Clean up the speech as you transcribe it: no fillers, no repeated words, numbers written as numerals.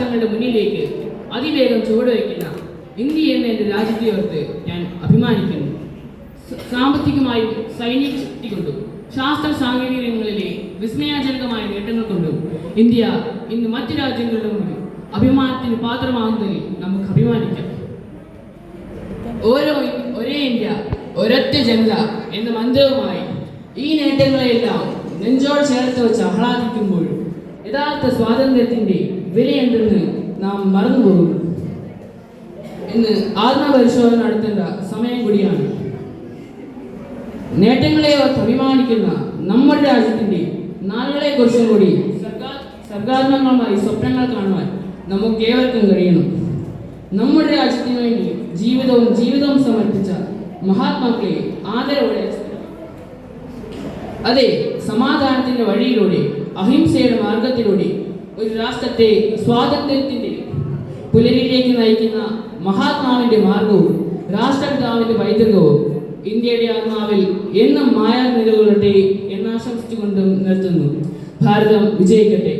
രാഷ്ട്രങ്ങളുടെ മുന്നിലേക്ക് അതിവേഗം ചുവടുവയ്ക്കുന്ന ഇന്ത്യ എന്ന എൻ്റെ രാജ്യത്തെ ഓർത്ത് ഞാൻ അഭിമാനിക്കുന്നു. സാമ്പത്തികമായും സൈനിക ശക്തി കൊണ്ടും ശാസ്ത്ര സാങ്കേതിക രംഗങ്ങളിലെ വിസ്മയാജനകമായ നേട്ടങ്ങൾ കൊണ്ടും ഇന്ത്യ ഇന്ന് മറ്റു രാജ്യങ്ങളുടെ മുന്നിൽ അഭിമാനത്തിന് പാത്രമാകുന്നതിൽ നമുക്ക് അഭിമാനിക്കാം. ഒരേ ഇന്ത്യ ഒരൊറ്റ ജനത എന്ന മന്ത്രവുമായി ഈ നേട്ടങ്ങളെയെല്ലാം നെഞ്ചോട് ചേർത്ത് വെച്ച് ആഹ്ലാദിക്കുമ്പോഴും യഥാർത്ഥ സ്വാതന്ത്ര്യത്തിൻ്റെ വിലയെന്തെന്ന് നാം മറന്നുപോകുന്നു. ഇന്ന് ആത്മപരിശോധന നടത്തേണ്ട സമയം കൂടിയാണ്. നേട്ടങ്ങളെ ഓർത്ത് അഭിമാനിക്കുന്ന നമ്മുടെ രാജ്യത്തിൻ്റെ നാളുകളെക്കുറിച്ചും കൂടി സർഗാത്മകമായി സ്വപ്നങ്ങൾ കാണുവാൻ നമുക്ക് ഏവർക്കും കഴിയണം. നമ്മുടെ രാജ്യത്തിന് വേണ്ടി ജീവിതവും സമർപ്പിച്ച മഹാത്മാക്കളെ ആദരവോടെ അതെ, സമാധാനത്തിന്റെ വഴിയിലൂടെ അഹിംസയുടെ മാർഗത്തിലൂടെ ഒരു രാഷ്ട്രത്തെ സ്വാതന്ത്ര്യത്തിന്റെ പുലരിയിലേക്ക് നയിക്കുന്ന മഹാത്മാവിന്റെ മാർഗവും രാഷ്ട്രപിതാവിന്റെ പൈതൃകവും ഇന്ത്യയുടെ ആത്മാവിൽ എന്നും മായാ നിലകൊള്ളട്ടെ എന്നാശംസിച്ചുകൊണ്ടും നിർത്തുന്നു. ഭാരതം വിജയിക്കട്ടെ.